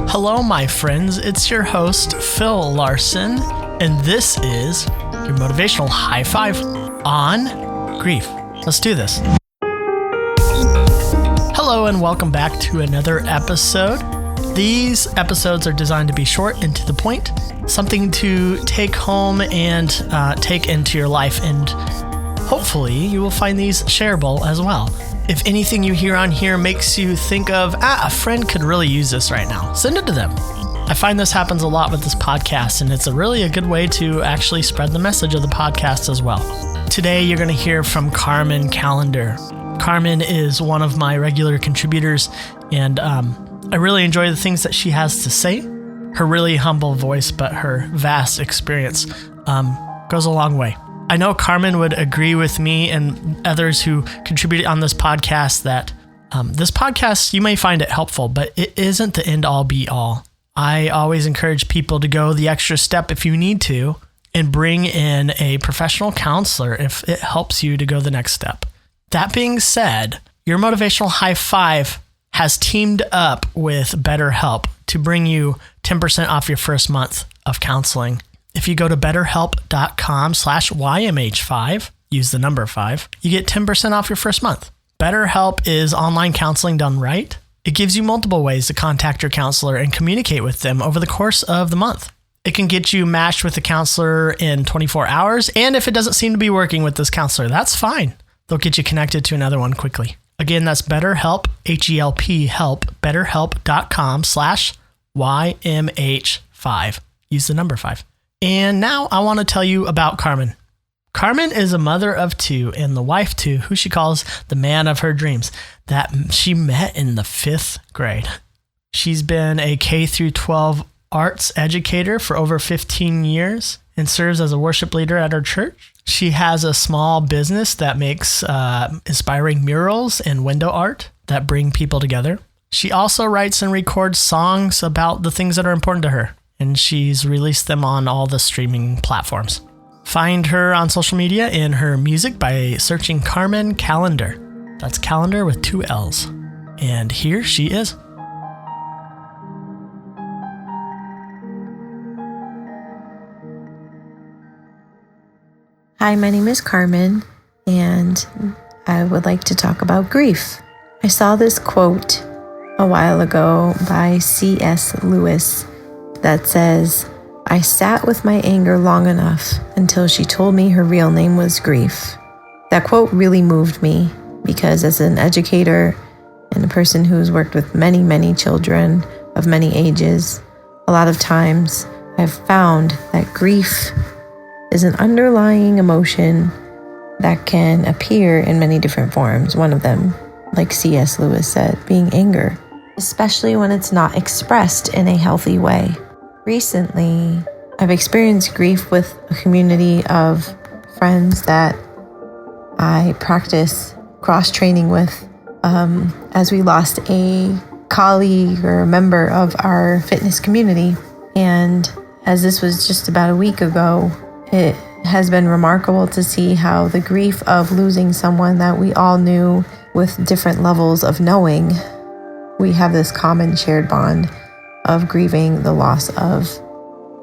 Hello, my friends. It's your host, Phil Larson, and this is your motivational high five on grief. Let's do this. Hello, and welcome back to another episode. These episodes are designed to be short and to the point, something to take home and take into your life, and hopefully you will find these shareable as well. If anything you hear on here makes you think of, a friend could really use this right now, send it to them. I find this happens a lot with this podcast, and it's really a good way to actually spread the message of the podcast as well. Today, you're going to hear from Carmen Callender. Carmen is one of my regular contributors, and I really enjoy the things that she has to say. Her really humble voice, but her vast experience goes a long way. I know Carmen would agree with me and others who contribute on this podcast that this podcast, you may find it helpful, but it isn't the end-all be-all. I always encourage people to go the extra step if you need to and bring in a professional counselor if it helps you to go the next step. That being said, your motivational high five has teamed up with BetterHelp to bring you 10% off your first month of counseling. If you go to betterhelp.com/YMH5, use the number 5, you get 10% off your first month. BetterHelp is online counseling done right. It gives you multiple ways to contact your counselor and communicate with them over the course of the month. It can get you matched with a counselor in 24 hours, and if it doesn't seem to be working with this counselor, that's fine. They'll get you connected to another one quickly. Again, that's BetterHelp, H-E-L-P, help, betterhelp.com/YMH5. Use the number 5. And now I want to tell you about Carmen. Carmen is a mother of 2 and the wife to who she calls the man of her dreams that she met in the 5th grade. She's been a K-12 arts educator for over 15 years and serves as a worship leader at her church. She has a small business that makes inspiring murals and window art that bring people together. She also writes and records songs about the things that are important to her, and she's released them on all the streaming platforms. Find her on social media and her music by searching Carmen Callender. That's Callender with 2 L's. And here she is. Hi, my name is Carmen, and I would like to talk about grief. I saw this quote a while ago by C.S. Lewis that says, "I sat with my anger long enough until she told me her real name was grief." That quote really moved me because as an educator and a person who's worked with many, many children of many ages, a lot of times I've found that grief is an underlying emotion that can appear in many different forms. One of them, like C.S. Lewis said, being anger, especially when it's not expressed in a healthy way. Recently, I've experienced grief with a community of friends that I practice cross-training with as we lost a colleague or a member of our fitness community. And as this was just about a week ago, it has been remarkable to see how the grief of losing someone that we all knew with different levels of knowing, we have this common shared bond of grieving the loss of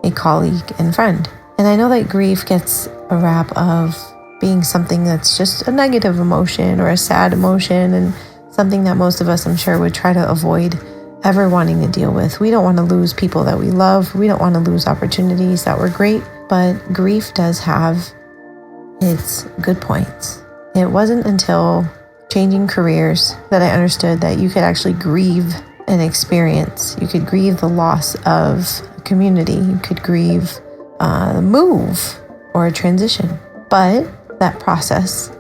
a colleague and friend. And I know that grief gets a rap of being something that's just a negative emotion or a sad emotion, and something that most of us, I'm sure, would try to avoid ever wanting to deal with. We don't want to lose people that we love. We don't want to lose opportunities that were great, but grief does have its good points. It wasn't until changing careers that I understood that you could actually grieve an experience. You could grieve the loss of a community. You could grieve a move or a transition. But that process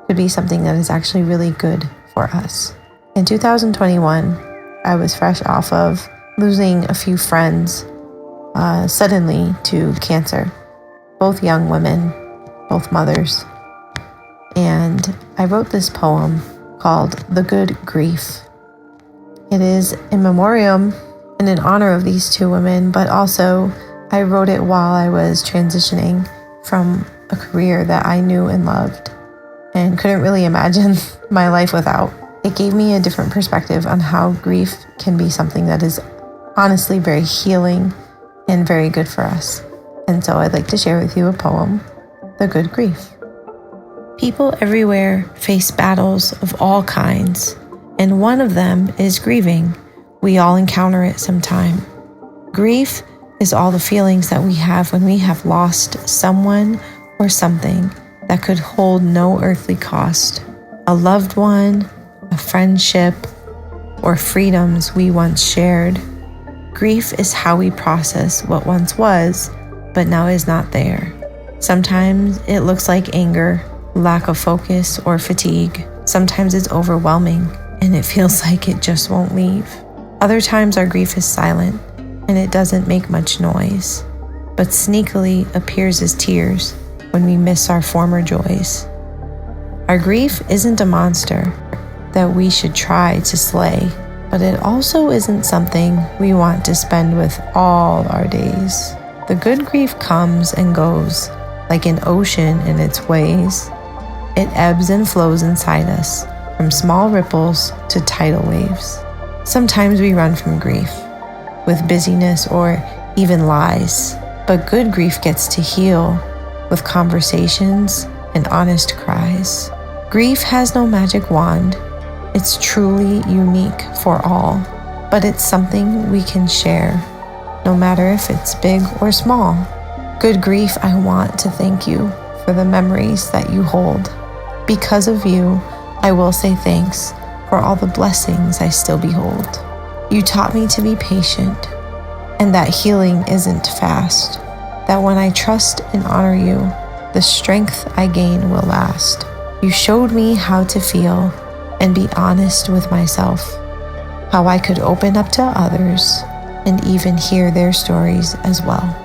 could be something that is actually really good for us. In 2021, I was fresh off of losing a few friends suddenly to cancer. Both young women, both mothers. And I wrote this poem called The Good Grief. It is in memoriam and in honor of these 2 women, but also I wrote it while I was transitioning from a career that I knew and loved and couldn't really imagine my life without. It gave me a different perspective on how grief can be something that is honestly very healing and very good for us. And so I'd like to share with you a poem, The Good Grief. People everywhere face battles of all kinds, and one of them is grieving. We all encounter it sometime. Grief is all the feelings that we have when we have lost someone or something that could hold no earthly cost. A loved one, a friendship, or freedoms we once shared. Grief is how we process what once was, but now is not there. Sometimes it looks like anger, lack of focus, or fatigue. Sometimes it's overwhelming, and it feels like it just won't leave. Other times our grief is silent, and it doesn't make much noise, but sneakily appears as tears when we miss our former joys. Our grief isn't a monster that we should try to slay, but it also isn't something we want to spend with all our days. The good grief comes and goes like an ocean in its ways. It ebbs and flows inside us, from small ripples to tidal waves. Sometimes we run from grief with busyness or even lies, but good grief gets to heal with conversations and honest cries. Grief has no magic wand. It's truly unique for all, but it's something we can share, no matter if it's big or small. Good grief, I want to thank you for the memories that you hold. Because of you, I will say thanks for all the blessings I still behold. You taught me to be patient, and that healing isn't fast, that when I trust and honor you, the strength I gain will last. You showed me how to feel and be honest with myself, how I could open up to others and even hear their stories as well.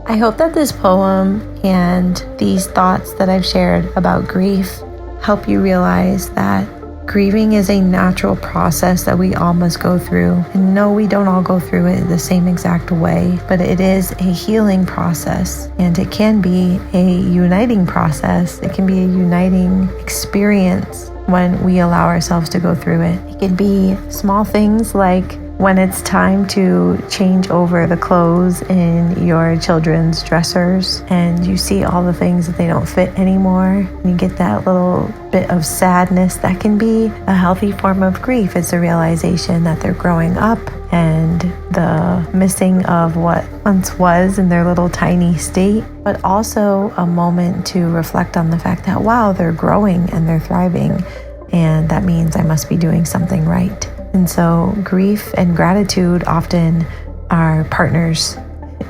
I hope that this poem and these thoughts that I've shared about grief help you realize that grieving is a natural process that we all must go through. And no, we don't all go through it the same exact way, but it is a healing process, and it can be a uniting process. It can be a uniting experience when we allow ourselves to go through it. It can be small things like when it's time to change over the clothes in your children's dressers and you see all the things that they don't fit anymore, and you get that little bit of sadness. That can be a healthy form of grief. It's a realization that they're growing up and the missing of what once was in their little tiny state, but also a moment to reflect on the fact that, wow, they're growing and they're thriving, and that means I must be doing something right. And so grief and gratitude often are partners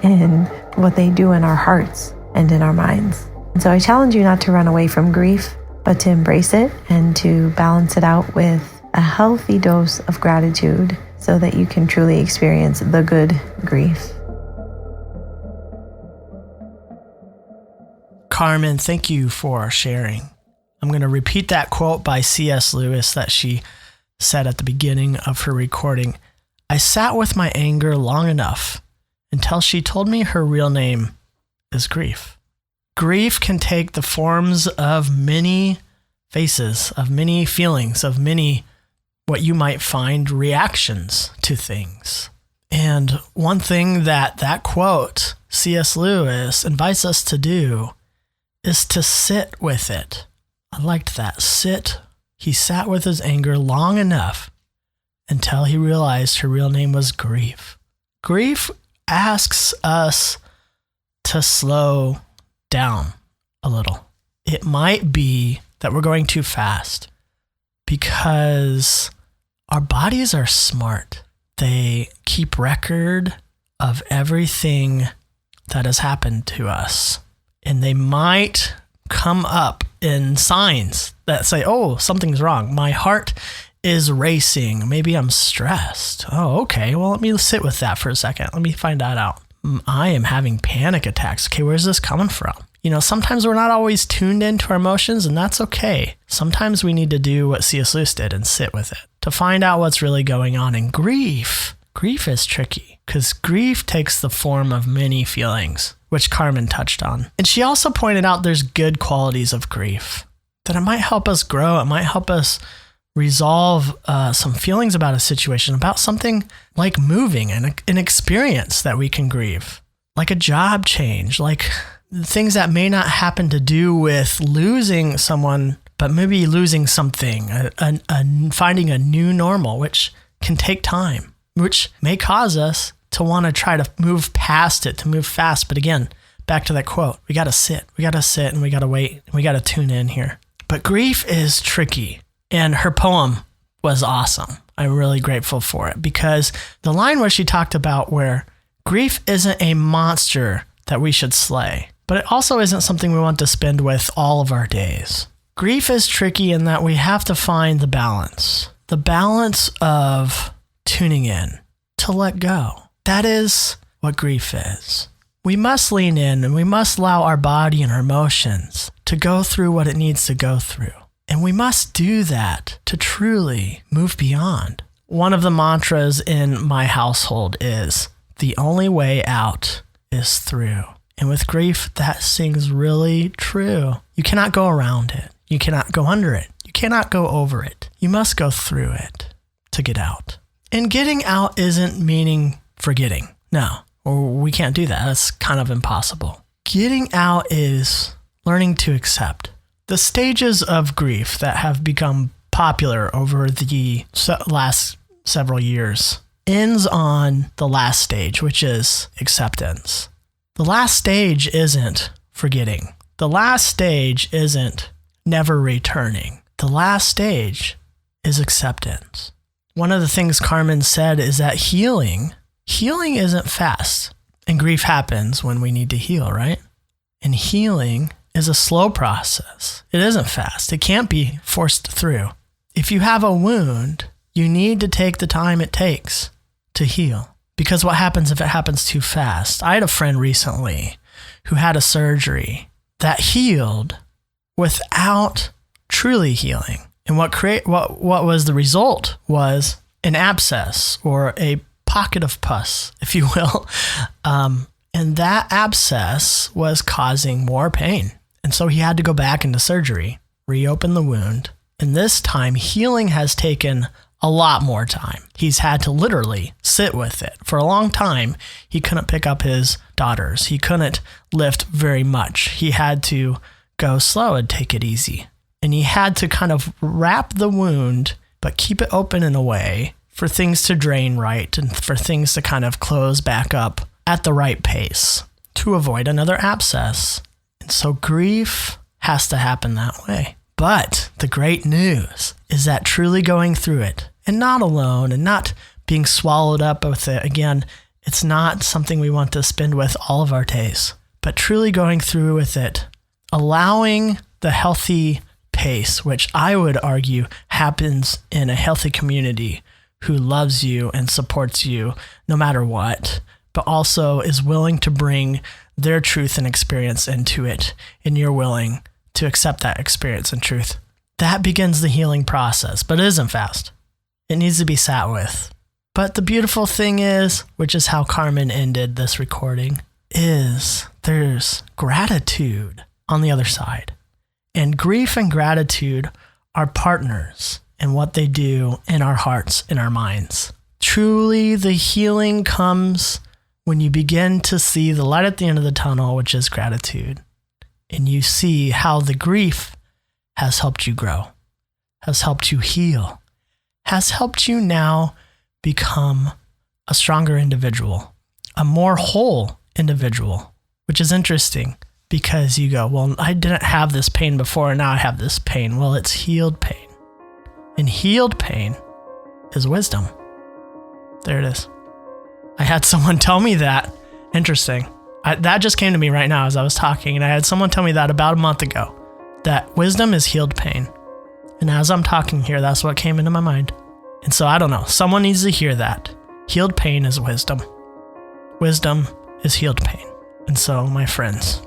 in what they do in our hearts and in our minds. And so I challenge you not to run away from grief, but to embrace it and to balance it out with a healthy dose of gratitude so that you can truly experience the good grief. Carmen, thank you for sharing. I'm going to repeat that quote by C.S. Lewis that she said at the beginning of her recording. I sat with my anger long enough until she told me her real name is grief. Grief can take the forms of many faces, of many feelings, of many what you might find reactions to things. And one thing that quote, C.S. Lewis, invites us to do is to sit with it. I liked that. Sit. He sat with his anger long enough until he realized her real name was grief. Grief asks us to slow down a little. It might be that we're going too fast because our bodies are smart. They keep record of everything that has happened to us, and they might come up in signs that say, oh, something's wrong. My heart is racing. Maybe I'm stressed. Oh, okay. Well, let me sit with that for a second. Let me find that out. I am having panic attacks. Okay, where's this coming from? Sometimes we're not always tuned into our emotions, and that's okay. Sometimes we need to do what C.S. Lewis did and sit with it to find out what's really going on. And grief is tricky because grief takes the form of many feelings, which Carmen touched on. And she also pointed out there's good qualities of grief, that it might help us grow. It might help us resolve some feelings about a situation, about something like moving and an experience that we can grieve, like a job change, like things that may not happen to do with losing someone, but maybe losing something, finding a new normal, which can take time, which may cause us to want to try to move past it, to move fast. But again, back to that quote, we got to sit, and we got to wait, and we got to tune in here. But grief is tricky. And her poem was awesome. I'm really grateful for it, because the line where she talked about where grief isn't a monster that we should slay, but it also isn't something we want to spend with all of our days. Grief is tricky in that we have to find the balance of tuning in, to let go. That is what grief is. We must lean in, and we must allow our body and our emotions to go through what it needs to go through. And we must do that to truly move beyond. One of the mantras in my household is, the only way out is through. And with grief, that sings really true. You cannot go around it. You cannot go under it. You cannot go over it. You must go through it to get out. And getting out isn't meaning forgetting. No, or we can't do that. That's kind of impossible. Getting out is learning to accept. The stages of grief that have become popular over the last several years ends on the last stage, which is acceptance. The last stage isn't forgetting. The last stage isn't never returning. The last stage is acceptance. One of the things Carmen said is that healing isn't fast, and grief happens when we need to heal, right? And healing is a slow process. It isn't fast. It can't be forced through. If you have a wound, you need to take the time it takes to heal. Because what happens if it happens too fast? I had a friend recently who had a surgery that healed without truly healing. And what was the result was an abscess, or a pocket of pus, if you will. And that abscess was causing more pain. And so he had to go back into surgery, reopen the wound. And this time, healing has taken a lot more time. He's had to literally sit with it. For a long time, he couldn't pick up his daughters. He couldn't lift very much. He had to go slow and take it easy. And he had to kind of wrap the wound, but keep it open in a way for things to drain right, and for things to kind of close back up at the right pace to avoid another abscess. And so grief has to happen that way. But the great news is that truly going through it, and not alone, and not being swallowed up with it, again, it's not something we want to spend with all of our days, but truly going through with it, allowing the healthy pace, which I would argue happens in a healthy community who loves you and supports you no matter what, but also is willing to bring their truth and experience into it, and you're willing to accept that experience and truth. That begins the healing process, but it isn't fast. It needs to be sat with. But the beautiful thing is, which is how Carmen ended this recording, is there's gratitude on the other side. And grief and gratitude are partners in what they do in our hearts, in our minds. Truly, the healing comes when you begin to see the light at the end of the tunnel, which is gratitude. And you see how the grief has helped you grow, has helped you heal, has helped you now become a stronger individual, a more whole individual, which is interesting because you go, well, I didn't have this pain before, and now I have this pain. Well, it's healed pain. And healed pain is wisdom. There it is. I had someone tell me that. Interesting. That just came to me right now as I was talking, and I had someone tell me that about a month ago, that wisdom is healed pain. And as I'm talking here, that's what came into my mind. And so I don't know, someone needs to hear that. Healed pain is wisdom. Wisdom is healed pain. And so, my friends,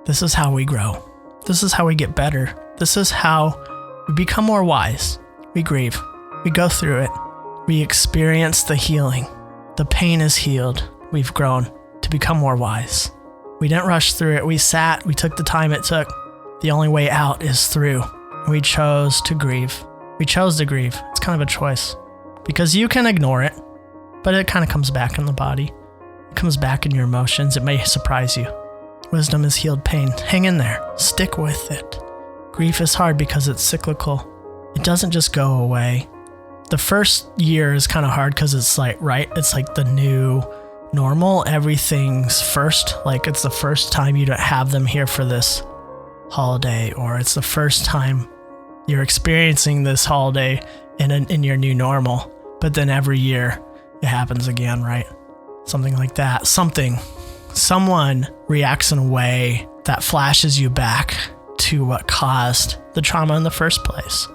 this is how we grow. This is how we get better. This is how we become more wise. We grieve. We go through it. We experience the healing. The pain is healed. We've grown to become more wise. We didn't rush through it. We sat. We took the time it took. The only way out is through. We chose to grieve. We chose to grieve. It's kind of a choice because you can ignore it, but it kind of comes back in the body. It comes back in your emotions. It may surprise you. Wisdom is healed pain. Hang in there. Stick with it. Grief is hard because it's cyclical. It doesn't just go away. The first year is kind of hard because it's like, right? It's like the new normal. Everything's first. Like it's the first time you don't have them here for this holiday, or it's the first time you're experiencing this holiday in your new normal. But then every year it happens again, right? Something like that. Someone reacts in a way that flashes you back to what caused the trauma in the first place.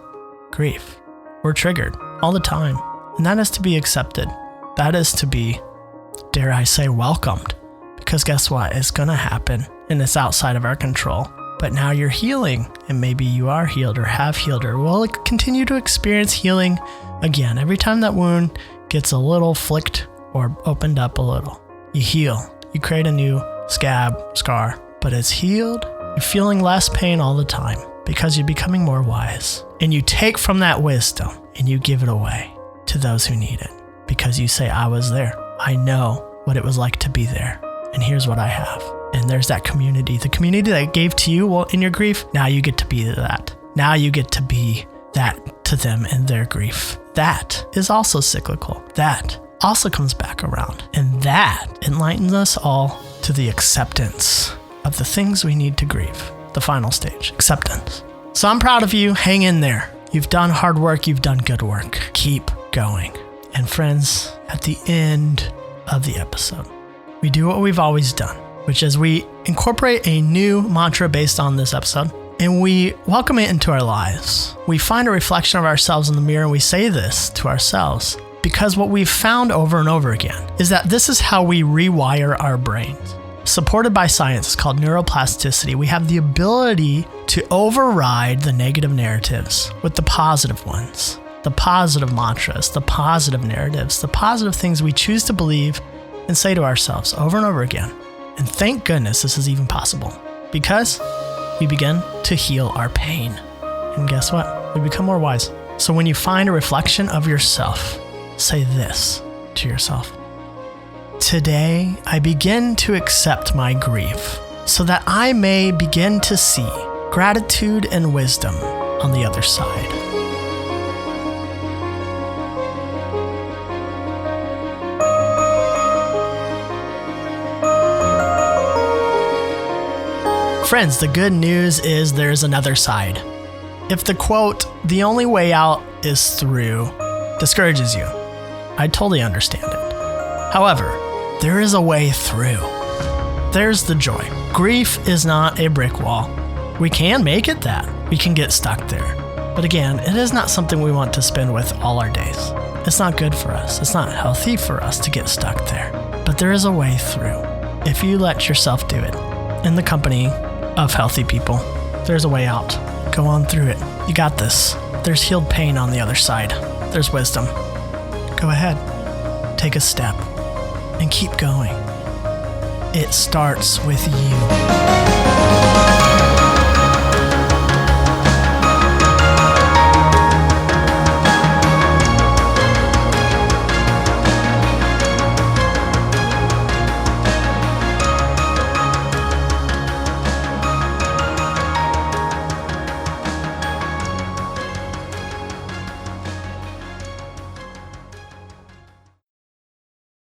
Grief. We're triggered all the time. And that is to be accepted. That is to be, dare I say, welcomed. Because guess what? It's going to happen and it's outside of our control. But now you're healing, and maybe you are healed or have healed or will continue to experience healing again. Every time that wound gets a little flicked or opened up a little, you heal. You create a new scar, but it's healed. You're feeling less pain all the time because you're becoming more wise. And you take from that wisdom and you give it away to those who need it because you say, I was there. I know what it was like to be there. And here's what I have. And there's that community, the community that gave to you in your grief. Now you get to be that. Now you get to be that to them in their grief. That is also cyclical. That also comes back around. And that enlightens us all to the acceptance of the things we need to grieve. The final stage, acceptance. So I'm proud of you. Hang in there. You've done hard work. You've done good work. Keep going. And friends, at the end of the episode, we do what we've always done, which is we incorporate a new mantra based on this episode, and we welcome it into our lives. We find a reflection of ourselves in the mirror, and we say this to ourselves, because what we've found over and over again is that this is how we rewire our brains. Supported by science, it's called neuroplasticity. We have the ability to override the negative narratives with the positive ones, the positive mantras, the positive narratives, the positive things we choose to believe and say to ourselves over and over again. And thank goodness this is even possible because we begin to heal our pain. And guess what? We become more wise. So when you find a reflection of yourself, say this to yourself. Today, I begin to accept my grief so that I may begin to see gratitude and wisdom on the other side. Friends, the good news is there's another side. If the quote, the only way out is through, discourages you, I totally understand it. However, there is a way through. There's the joy. Grief is not a brick wall. We can make it that. We can get stuck there. But again, it is not something we want to spend with all our days. It's not good for us. It's not healthy for us to get stuck there. But there is a way through. If you let yourself do it in the company of healthy people, there's a way out. Go on through it. You got this. There's healed pain on the other side. There's wisdom. Go ahead. Take a step and keep going. It starts with you.